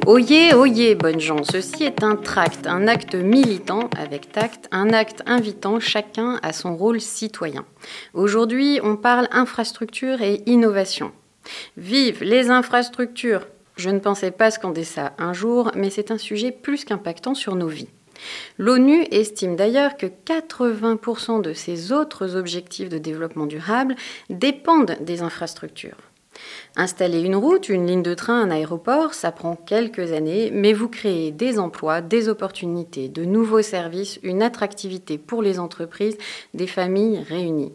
Oyez, oyez, bonnes gens, ceci est un tract, un acte militant avec tact, un acte invitant chacun à son rôle citoyen. Aujourd'hui, on parle infrastructure et innovation. Vive les infrastructures! Je ne pensais pas scander ça un jour, mais c'est un sujet plus qu'impactant sur nos vies. L'ONU estime d'ailleurs que 80% de ses autres objectifs de développement durable dépendent des infrastructures. Installer une route, une ligne de train, un aéroport, ça prend quelques années, mais vous créez des emplois, des opportunités, de nouveaux services, une attractivité pour les entreprises, des familles réunies.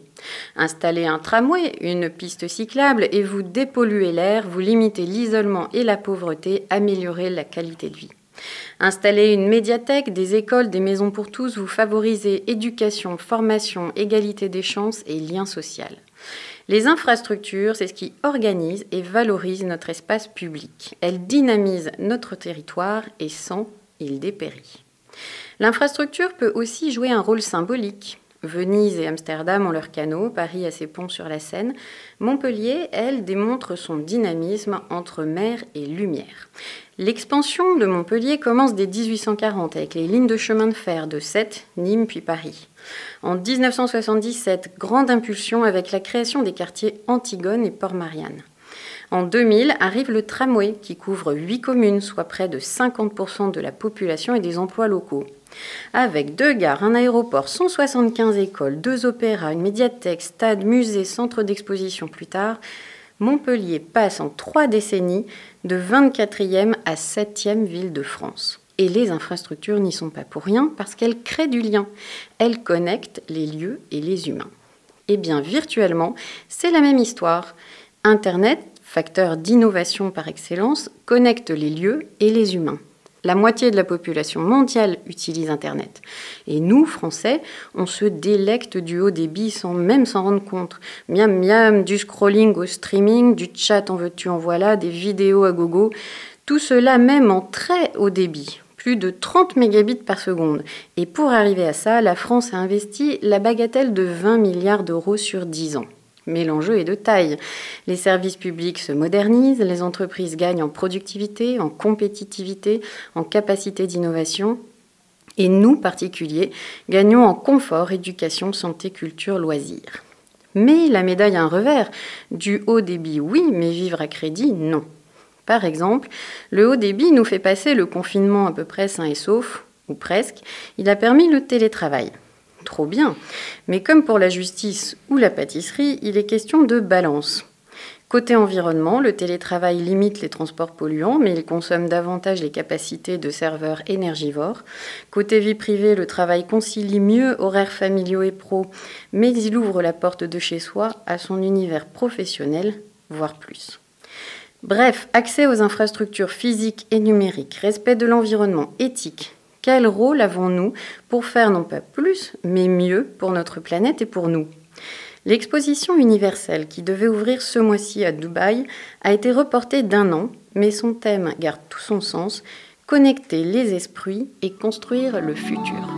Installer un tramway, une piste cyclable et vous dépolluez l'air, vous limitez l'isolement et la pauvreté, améliorez la qualité de vie. Installer une médiathèque, des écoles, des maisons pour tous, vous favorisez éducation, formation, égalité des chances et lien social. Les infrastructures, c'est ce qui organise et valorise notre espace public. Elles dynamisent notre territoire et sans, il dépérit. L'infrastructure peut aussi jouer un rôle symbolique. Venise et Amsterdam ont leurs canaux, Paris a ses ponts sur la Seine. Montpellier, elle, démontre son dynamisme entre mer et lumière. L'expansion de Montpellier commence dès 1840 avec les lignes de chemin de fer de Sète, Nîmes puis Paris. En 1977, grande impulsion avec la création des quartiers Antigone et Port-Marianne. En 2000 arrive le tramway qui couvre 8 communes, soit près de 50% de la population et des emplois locaux. Avec 2 gares, un aéroport, 175 écoles, 2 opéras, une médiathèque, stade, musée, centre d'exposition plus tard, Montpellier passe en 3 décennies de 24e à 7e ville de France. Et les infrastructures n'y sont pas pour rien parce qu'elles créent du lien. Elles connectent les lieux et les humains. Eh bien, virtuellement, c'est la même histoire. Internet, facteur d'innovation par excellence, connecte les lieux et les humains. La moitié de la population mondiale utilise Internet. Et nous, Français, on se délecte du haut débit sans même s'en rendre compte. Miam miam, du scrolling au streaming, du chat en veux-tu en voilà, des vidéos à gogo. Tout cela même en très haut débit. Plus de 30 mégabits par seconde. Et pour arriver à ça, la France a investi la bagatelle de 20 milliards d'euros sur 10 ans. Mais l'enjeu est de taille. Les services publics se modernisent, les entreprises gagnent en productivité, en compétitivité, en capacité d'innovation. Et nous, particuliers, gagnons en confort, éducation, santé, culture, loisirs. Mais la médaille a un revers. Du haut débit, oui, mais vivre à crédit, non. Par exemple, le haut débit nous fait passer le confinement à peu près sain et sauf, ou presque. Il a permis le télétravail. Trop bien. Mais comme pour la justice ou la pâtisserie, il est question de balance. Côté environnement, le télétravail limite les transports polluants, mais il consomme davantage les capacités de serveurs énergivores. Côté vie privée, le travail concilie mieux horaires familiaux et pro, mais il ouvre la porte de chez soi à son univers professionnel, voire plus. Bref, accès aux infrastructures physiques et numériques, respect de l'environnement, éthique. Quel rôle avons-nous pour faire non pas plus, mais mieux pour notre planète et pour nous ? L'exposition universelle qui devait ouvrir ce mois-ci à Dubaï a été reportée d'1 an, mais son thème garde tout son sens, connecter les esprits et construire le futur.